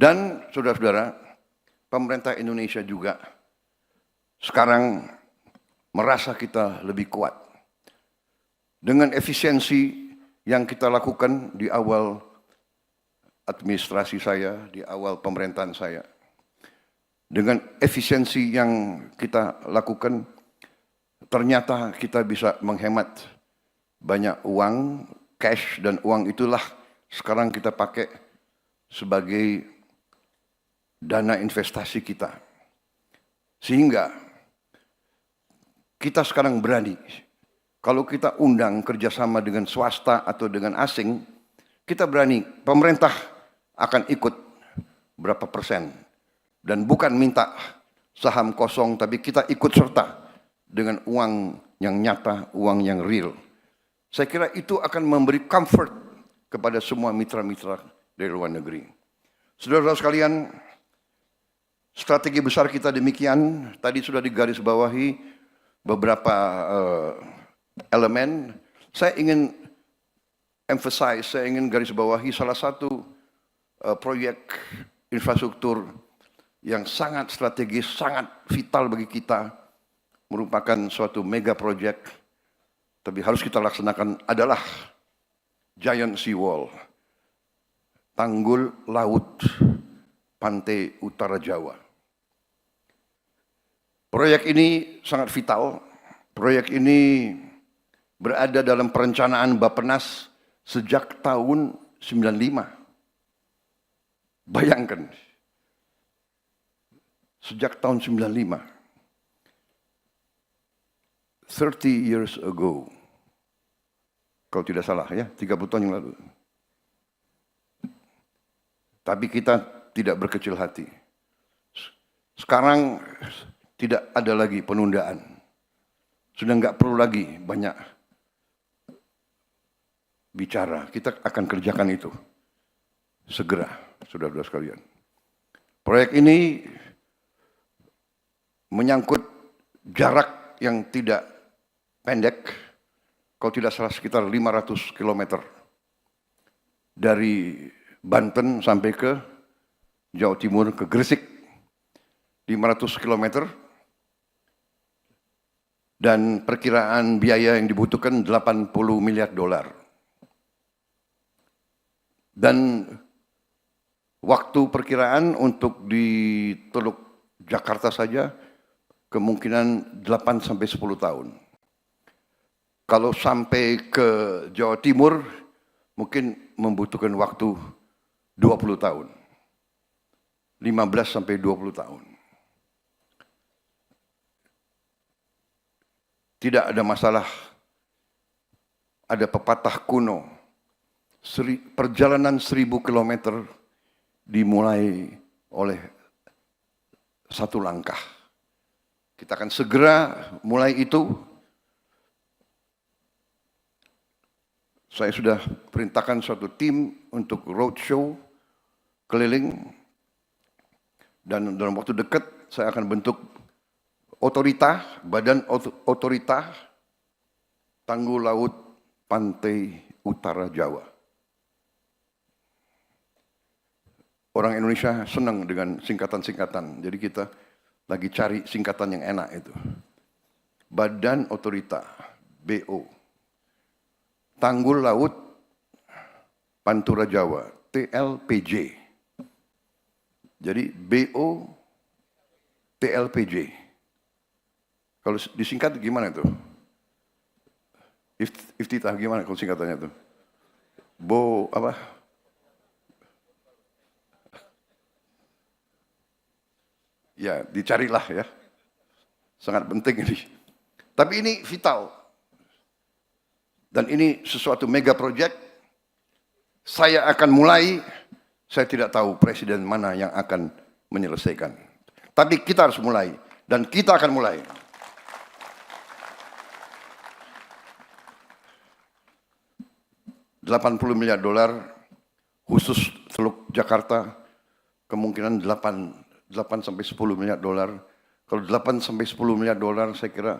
Dan saudara-saudara, pemerintah Indonesia juga sekarang merasa kita lebih kuat. Dengan efisiensi yang kita lakukan di awal administrasi saya, di awal pemerintahan saya. Dengan efisiensi yang kita lakukan, ternyata kita bisa menghemat banyak uang, cash, dan uang itulah sekarang kita pakai sebagai dana investasi kita. Sehingga kita sekarang berani, kalau kita undang kerjasama dengan swasta atau dengan asing, kita berani, pemerintah akan ikut berapa persen. Dan bukan minta saham kosong, tapi kita ikut serta dengan uang yang nyata, uang yang real. Saya kira itu akan memberi comfort kepada semua mitra-mitra dari luar negeri. Saudara-saudara sekalian, strategi besar kita demikian, tadi sudah digarisbawahi beberapa elemen. Saya ingin emphasize, saya ingin garisbawahi salah satu proyek infrastruktur yang sangat strategis, sangat vital bagi kita, merupakan suatu mega project, tapi harus kita laksanakan adalah Giant Sea Wall, tanggul laut pantai utara Jawa. Proyek ini sangat vital, proyek ini berada dalam perencanaan Bappenas sejak tahun 95. Bayangkan, sejak tahun 95, 30 years ago, kalau tidak salah ya, 30 tahun yang lalu. Tapi kita tidak berkecil hati. Sekarang tidak ada lagi penundaan. Sudah nggak perlu lagi banyak bicara. Kita akan kerjakan itu segera, saudara-saudara sekalian. Proyek ini menyangkut jarak yang tidak pendek, kalau tidak salah sekitar 500 km dari Banten sampai ke Jawa Timur, ke Gresik, 500 km, dan perkiraan biaya yang dibutuhkan 80 miliar dolar. Dan waktu perkiraan untuk di Teluk Jakarta saja kemungkinan 8 sampai 10 tahun. Kalau sampai ke Jawa Timur mungkin membutuhkan waktu 20 tahun. 15 sampai 20 tahun. Tidak ada masalah. Ada pepatah kuno. Perjalanan 1000 kilometer dimulai oleh satu langkah. Kita akan segera mulai itu. Saya sudah perintahkan suatu tim untuk roadshow keliling. Dan dalam waktu dekat saya akan bentuk otorita, badan otorita tanggul laut pantai utara Jawa. Orang Indonesia senang dengan singkatan-singkatan. Jadi kita lagi cari singkatan yang enak itu. Badan Otorita, BO. Tanggul Laut Pantura Jawa, TLPJ. Jadi BO, TLPJ. Kalau disingkat gimana itu? Iftitah gimana kalau singkatannya itu? Apa? Ya, dicarilah ya. Sangat penting ini. Tapi ini vital. Dan ini sesuatu mega project. Saya akan mulai, saya tidak tahu presiden mana yang akan menyelesaikan. Tapi kita harus mulai. Dan kita akan mulai. $80 miliar khusus Teluk Jakarta, kemungkinan 8 sampai 10 miliar dolar. Kalau 8 sampai 10 miliar dolar saya kira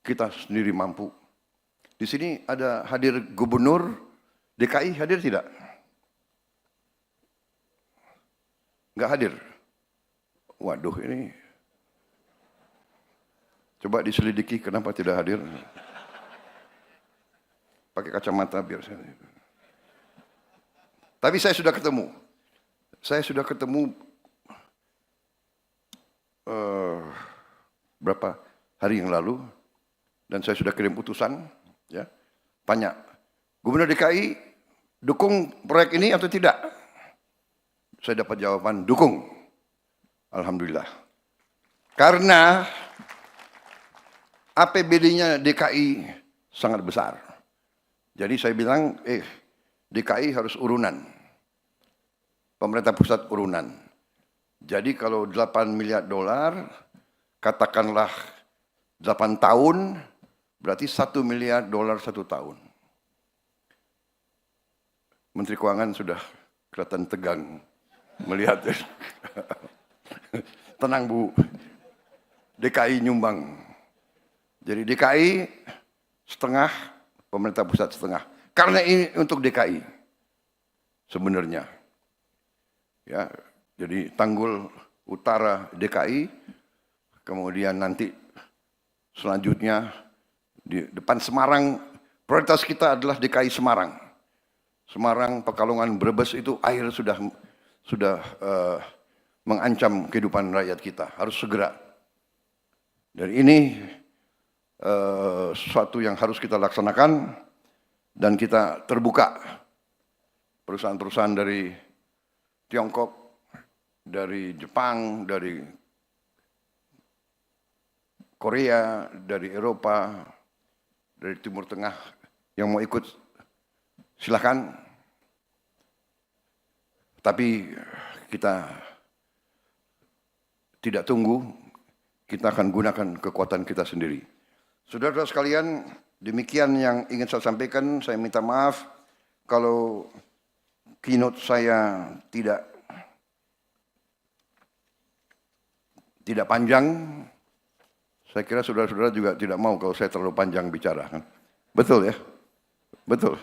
kita sendiri mampu. Di sini ada hadir Gubernur DKI, hadir tidak? nggak hadir. Waduh, ini coba diselidiki kenapa tidak hadir. Pakai kacamata biar saya. Tapi saya sudah ketemu. Saya sudah ketemu berapa hari yang lalu, dan saya sudah kirim utusan, ya, tanya, Gubernur DKI dukung proyek ini atau tidak? Saya dapat jawaban dukung. Alhamdulillah. Karena APBD-nya DKI sangat besar. Jadi saya bilang, DKI harus urunan. Pemerintah pusat urunan. Jadi kalau 8 miliar dolar, katakanlah 8 tahun, berarti 1 miliar dolar 1 tahun. Menteri Keuangan sudah kelihatan tegang melihat. Tenang Bu, DKI nyumbang. Jadi DKI setengah, pemerintah pusat setengah. Karena ini untuk DKI sebenarnya. Ya, jadi Tanggul Utara DKI, kemudian nanti selanjutnya di depan Semarang, prioritas kita adalah DKI Semarang. Semarang, Pekalongan, Brebes itu air sudah mengancam kehidupan rakyat kita, harus segera. Dan ini sesuatu yang harus kita laksanakan, dan kita terbuka. Perusahaan-perusahaan dari Tiongkok, dari Jepang, dari Korea, dari Eropa, dari Timur Tengah yang mau ikut silakan. Tapi kita tidak tunggu, kita akan gunakan kekuatan kita sendiri. Saudara-saudara sekalian, demikian yang ingin saya sampaikan. Saya minta maaf kalau keynote saya tidak panjang. Saya kira saudara-saudara juga tidak mau kalau saya terlalu panjang bicara. Betul ya? Betul.